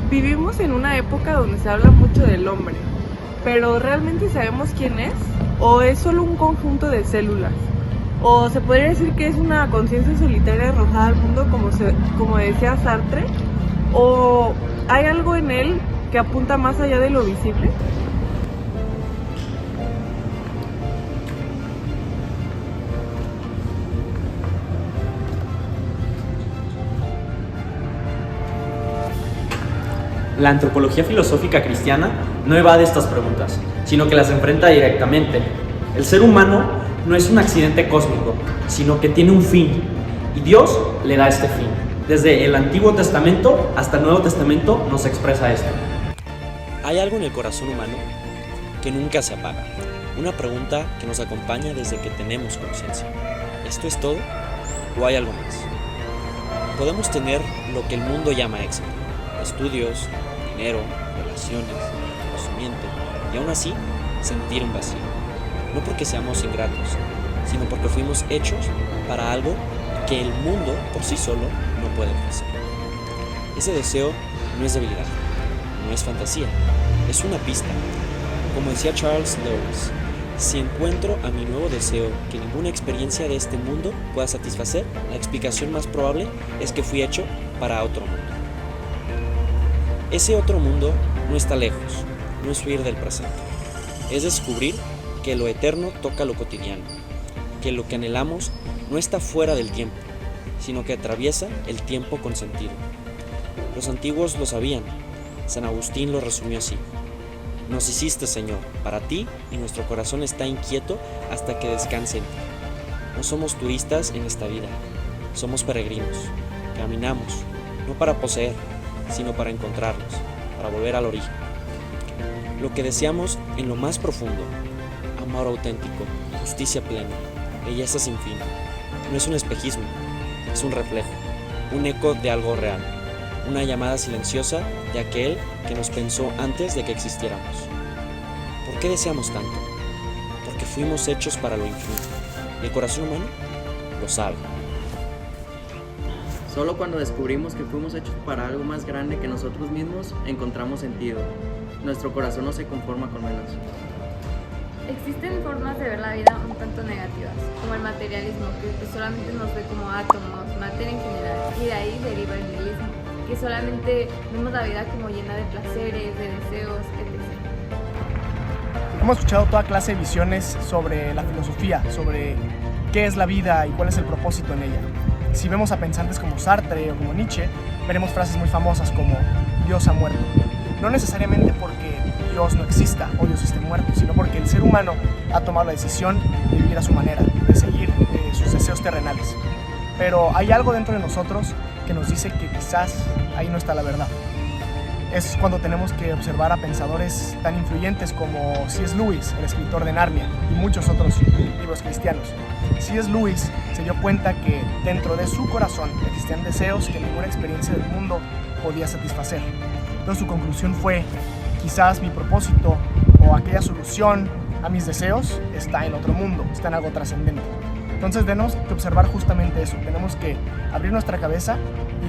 vivimos en una época donde se habla mucho del hombre, pero ¿realmente sabemos quién es? ¿O es solo un conjunto de células? ¿O se podría decir que es una conciencia solitaria arrojada al mundo como decía Sartre? ¿O hay algo en él que apunta más allá de lo visible? La antropología filosófica cristiana no evade estas preguntas, sino que las enfrenta directamente. El ser humano no es un accidente cósmico, sino que tiene un fin, y Dios le da este fin. Desde el Antiguo Testamento hasta el Nuevo Testamento nos expresa esto. Hay algo en el corazón humano que nunca se apaga, una pregunta que nos acompaña desde que tenemos conciencia. ¿Esto es todo o hay algo más? Podemos tener lo que el mundo llama éxito, estudios, dinero, relaciones, conocimiento, y aún así sentir un vacío. No porque seamos ingratos, sino porque fuimos hechos para algo que el mundo por sí solo no puede ofrecer. Ese deseo no es debilidad, no es fantasía, es una pista. Como decía Charles Lewis, si encuentro a mi nuevo deseo que ninguna experiencia de este mundo pueda satisfacer, la explicación más probable es que fui hecho para otro mundo. Ese otro mundo no está lejos, no es huir del presente. Es descubrir que lo eterno toca lo cotidiano, que lo que anhelamos no está fuera del tiempo, sino que atraviesa el tiempo con sentido. Los antiguos lo sabían, San Agustín lo resumió así: nos hiciste, Señor, para ti, y nuestro corazón está inquieto hasta que descanse en ti. No somos turistas en esta vida, somos peregrinos, caminamos, no para poseer, sino para encontrarnos, para volver al origen. Lo que deseamos en lo más profundo, amor auténtico, justicia plena, belleza sin fin, no es un espejismo, es un reflejo, un eco de algo real, una llamada silenciosa de aquel que nos pensó antes de que existiéramos. ¿Por qué deseamos tanto? Porque fuimos hechos para lo infinito. El corazón humano lo sabe. Solo cuando descubrimos que fuimos hechos para algo más grande que nosotros mismos, encontramos sentido. Nuestro corazón no se conforma con menos. Existen formas de ver la vida un tanto negativas, como el materialismo, que solamente nos ve como átomos, materia en general, y de ahí deriva el nihilismo, que solamente vemos la vida como llena de placeres, de deseos, etc. Hemos escuchado toda clase de visiones sobre la filosofía, sobre qué es la vida y cuál es el propósito en ella. Si vemos a pensantes como Sartre o como Nietzsche, veremos frases muy famosas como Dios ha muerto. No necesariamente porque Dios no exista o Dios esté muerto, sino porque el ser humano ha tomado la decisión de vivir a su manera, de seguir sus deseos terrenales. Pero hay algo dentro de nosotros que nos dice que quizás ahí no está la verdad. Es cuando tenemos que observar a pensadores tan influyentes como C.S. Lewis, el escritor de Narnia, y muchos otros libros cristianos. C.S. Lewis se dio cuenta que dentro de su corazón existían deseos que ninguna experiencia del mundo podía satisfacer. Entonces su conclusión fue: quizás mi propósito o aquella solución a mis deseos está en otro mundo, está en algo trascendente. Entonces tenemos que observar justamente eso, tenemos que abrir nuestra cabeza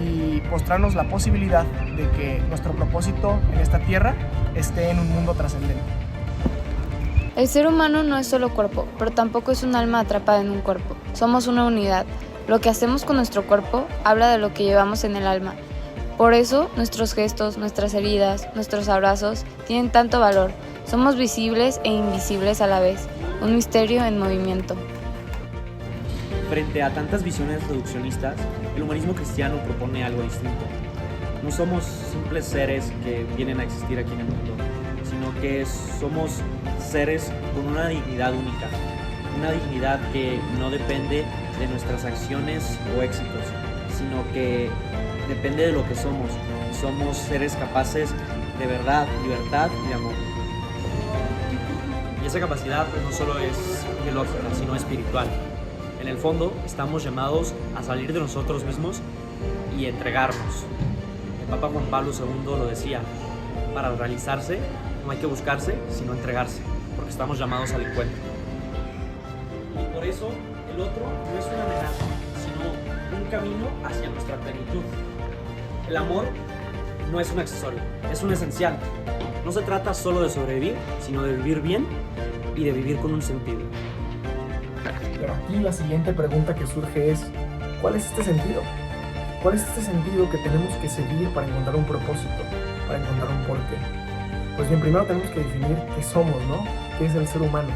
y mostrarnos la posibilidad de que nuestro propósito en esta tierra esté en un mundo trascendente. El ser humano no es solo cuerpo, pero tampoco es un alma atrapada en un cuerpo. Somos una unidad. Lo que hacemos con nuestro cuerpo habla de lo que llevamos en el alma. Por eso, nuestros gestos, nuestras heridas, nuestros abrazos tienen tanto valor. Somos visibles e invisibles a la vez, un misterio en movimiento. Frente a tantas visiones reduccionistas, el humanismo cristiano propone algo distinto. No somos simples seres que vienen a existir aquí en el mundo, sino que somos seres con una dignidad única, una dignidad que no depende de nuestras acciones o éxitos, sino que depende de lo que somos. Somos seres capaces de verdad, libertad y amor. Y esa capacidad pues, no solo es biológica, sino espiritual. En el fondo, estamos llamados a salir de nosotros mismos y entregarnos. El Papa Juan Pablo II lo decía: para realizarse no hay que buscarse, sino entregarse, porque estamos llamados al encuentro. Y por eso, el otro no es una amenaza, sino un camino hacia nuestra plenitud. El amor no es un accesorio, es un esencial. No se trata solo de sobrevivir, sino de vivir bien y de vivir con un sentido. Pero aquí la siguiente pregunta que surge es, ¿cuál es este sentido? ¿Cuál es este sentido que tenemos que seguir para encontrar un propósito, para encontrar un porqué? Pues bien, primero tenemos que definir qué somos, ¿no? ¿Qué es el ser humano?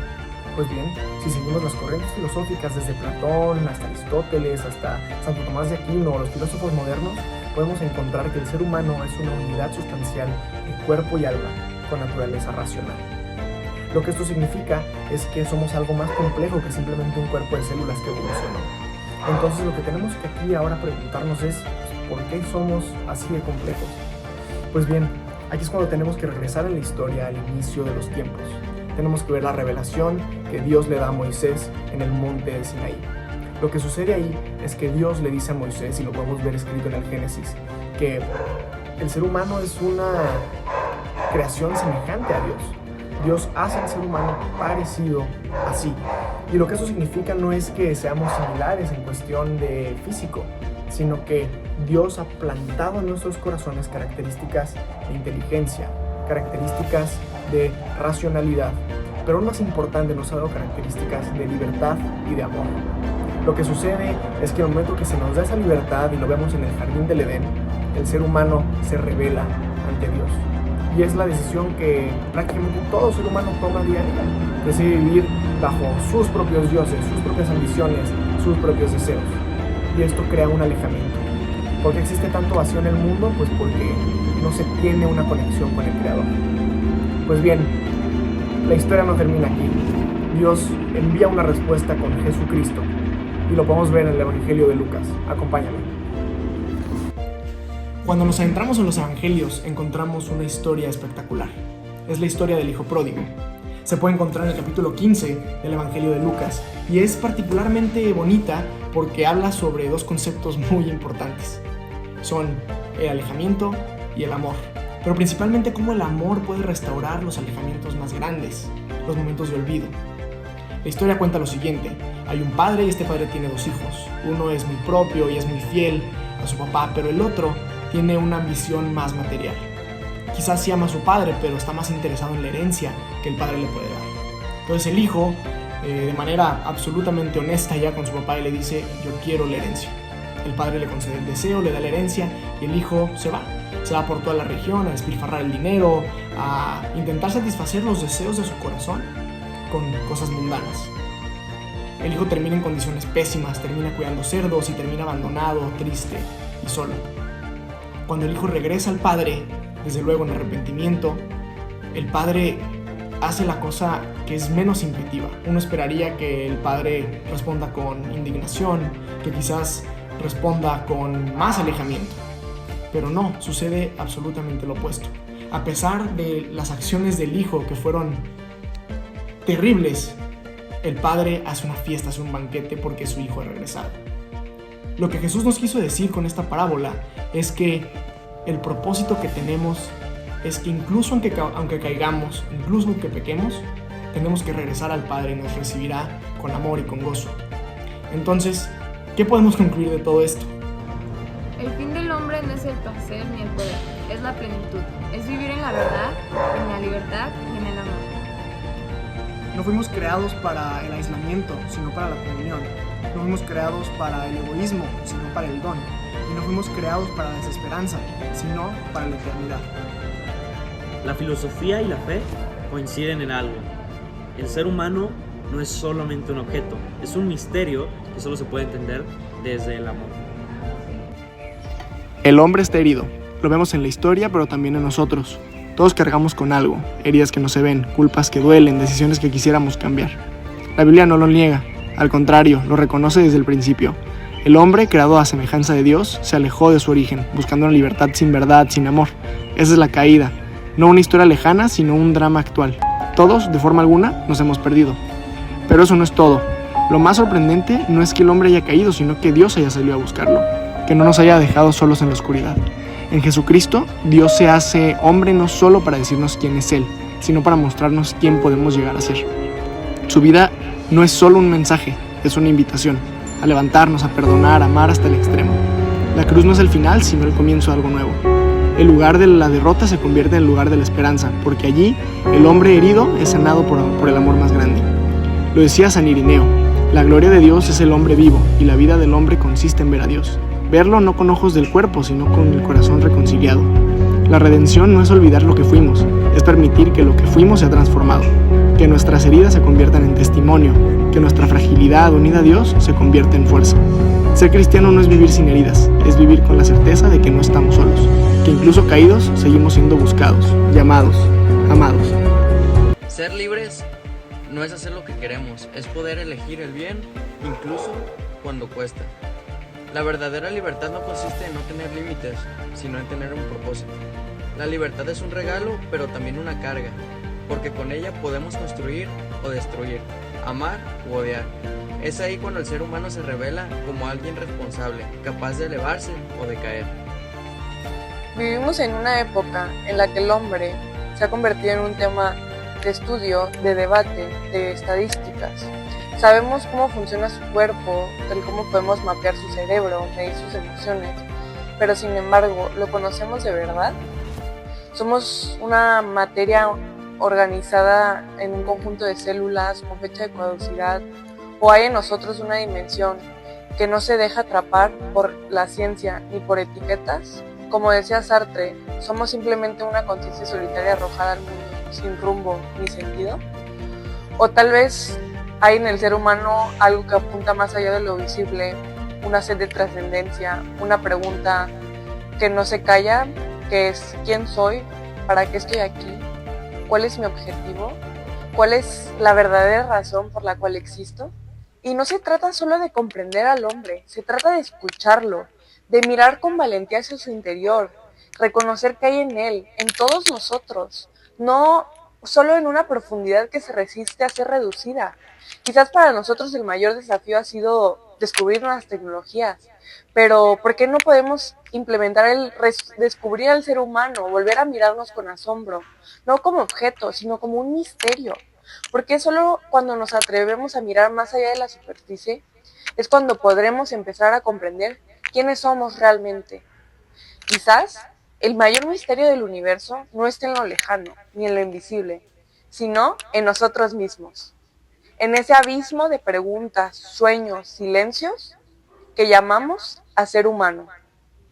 Pues bien, si seguimos las corrientes filosóficas desde Platón hasta Aristóteles, hasta Santo Tomás de Aquino o los filósofos modernos, podemos encontrar que el ser humano es una unidad sustancial de cuerpo y alma con naturaleza racional. Lo que esto significa es que somos algo más complejo que simplemente un cuerpo de células que evolucionó. Entonces lo que tenemos que aquí ahora preguntarnos es, ¿por qué somos así de complejos? Pues bien, aquí es cuando tenemos que regresar en la historia al inicio de los tiempos. Tenemos que ver la revelación que Dios le da a Moisés en el monte de Sinaí. Lo que sucede ahí es que Dios le dice a Moisés, y lo podemos ver escrito en el Génesis, que el ser humano es una creación semejante a Dios. Dios hace al ser humano parecido así. Y lo que eso significa no es que seamos similares en cuestión de físico, sino que Dios ha plantado en nuestros corazones características de inteligencia, características de racionalidad, pero aún más importante, nos ha dado características de libertad y de amor. Lo que sucede es que en el momento que se nos da esa libertad, y lo vemos en el jardín del Edén, el ser humano se rebela ante Dios. Y es la decisión que prácticamente todo ser humano toma día a día. Decide vivir bajo sus propios dioses, sus propias ambiciones, sus propios deseos. Y esto crea un alejamiento. ¿Por qué existe tanto vacío en el mundo? Pues porque no se tiene una conexión con el Creador. Pues bien, la historia no termina aquí. Dios envía una respuesta con Jesucristo. Y lo podemos ver en el Evangelio de Lucas. Acompáñame. Cuando nos adentramos en los evangelios, encontramos una historia espectacular. Es la historia del hijo pródigo. Se puede encontrar en el capítulo 15 del Evangelio de Lucas, y es particularmente bonita porque habla sobre dos conceptos muy importantes. Son el alejamiento y el amor, pero principalmente cómo el amor puede restaurar los alejamientos más grandes, los momentos de olvido. La historia cuenta lo siguiente: hay un padre y este padre tiene dos hijos. Uno es muy propio y es muy fiel a su papá, pero el otro tiene una ambición más material. Quizás sí ama a su padre, pero está más interesado en la herencia que el padre le puede dar. Entonces el hijo, de manera absolutamente honesta ya con su papá, le dice: yo quiero la herencia. El padre le concede el deseo, le da la herencia, y el hijo se va por toda la región a despilfarrar el dinero, a intentar satisfacer los deseos de su corazón con cosas mundanas. El hijo termina en condiciones pésimas, termina cuidando cerdos y termina abandonado, triste y solo. Cuando el hijo regresa al padre, desde luego en arrepentimiento, el padre hace la cosa que es menos intuitiva. Uno esperaría que el padre responda con indignación, que quizás responda con más alejamiento. Pero no, sucede absolutamente lo opuesto. A pesar de las acciones del hijo que fueron terribles, el padre hace una fiesta, hace un banquete porque su hijo ha regresado. Lo que Jesús nos quiso decir con esta parábola es que el propósito que tenemos es que incluso aunque caigamos, incluso aunque pequemos, tenemos que regresar al Padre y nos recibirá con amor y con gozo. Entonces, ¿qué podemos concluir de todo esto? El fin del hombre no es el placer ni el poder, es la plenitud, es vivir en la verdad, en la libertad y en el amor. No fuimos creados para el aislamiento, sino para la comunión. No fuimos creados para el egoísmo, sino para el don. Y no fuimos creados para la desesperanza, sino para la eternidad. La filosofía y la fe coinciden en algo. El ser humano no es solamente un objeto, es un misterio que solo se puede entender desde el amor. El hombre está herido. Lo vemos en la historia, pero también en nosotros. Todos cargamos con algo, heridas que no se ven, culpas que duelen, decisiones que quisiéramos cambiar. La Biblia no lo niega, al contrario, lo reconoce desde el principio. El hombre, creado a semejanza de Dios, se alejó de su origen, buscando una libertad sin verdad, sin amor. Esa es la caída, no una historia lejana, sino un drama actual. Todos, de forma alguna, nos hemos perdido. Pero eso no es todo. Lo más sorprendente no es que el hombre haya caído, sino que Dios haya salido a buscarlo, que no nos haya dejado solos en la oscuridad. En Jesucristo, Dios se hace hombre no solo para decirnos quién es Él, sino para mostrarnos quién podemos llegar a ser. Su vida no es solo un mensaje, es una invitación a levantarnos, a perdonar, a amar hasta el extremo. La cruz no es el final, sino el comienzo de algo nuevo. El lugar de la derrota se convierte en el lugar de la esperanza, porque allí el hombre herido es sanado por el amor más grande. Lo decía San Irineo: la gloria de Dios es el hombre vivo, y la vida del hombre consiste en ver a Dios. Verlo no con ojos del cuerpo, sino con el corazón reconciliado. La redención no es olvidar lo que fuimos, es permitir que lo que fuimos sea transformado, que nuestras heridas se conviertan en testimonio, que nuestra fragilidad unida a Dios se convierta en fuerza. Ser cristiano no es vivir sin heridas, es vivir con la certeza de que no estamos solos, que incluso caídos seguimos siendo buscados, llamados, amados. Ser libres no es hacer lo que queremos, es poder elegir el bien, incluso cuando cuesta. La verdadera libertad no consiste en no tener límites, sino en tener un propósito. La libertad es un regalo, pero también una carga, porque con ella podemos construir o destruir, amar u odiar. Es ahí cuando el ser humano se revela como alguien responsable, capaz de elevarse o de caer. Vivimos en una época en la que el hombre se ha convertido en un tema de estudio, de debate, de estadísticas. Sabemos cómo funciona su cuerpo, el cómo podemos mapear su cerebro, medir sus emociones, pero sin embargo, ¿lo conocemos de verdad? Somos una materia organizada en un conjunto de células con fecha de caducidad, o hay en nosotros una dimensión que no se deja atrapar por la ciencia ni por etiquetas. Como decía Sartre, somos simplemente una conciencia solitaria arrojada al mundo sin rumbo ni sentido. O tal vez hay en el ser humano algo que apunta más allá de lo visible, una sed de trascendencia, una pregunta que no se calla, que es: ¿quién soy? ¿Para qué estoy aquí? ¿Cuál es mi objetivo? ¿Cuál es la verdadera razón por la cual existo? Y no se trata solo de comprender al hombre, se trata de escucharlo, de mirar con valentía hacia su interior, reconocer que hay en él, en todos nosotros, no solo en una profundidad que se resiste a ser reducida. Quizás para nosotros el mayor desafío ha sido descubrir nuevas tecnologías, pero ¿por qué no podemos implementar descubrir al ser humano, volver a mirarnos con asombro, no como objeto, sino como un misterio? Porque solo cuando nos atrevemos a mirar más allá de la superficie es cuando podremos empezar a comprender quiénes somos realmente. Quizás el mayor misterio del universo no está en lo lejano ni en lo invisible, sino en nosotros mismos, en ese abismo de preguntas, sueños, silencios que llamamos a ser humano.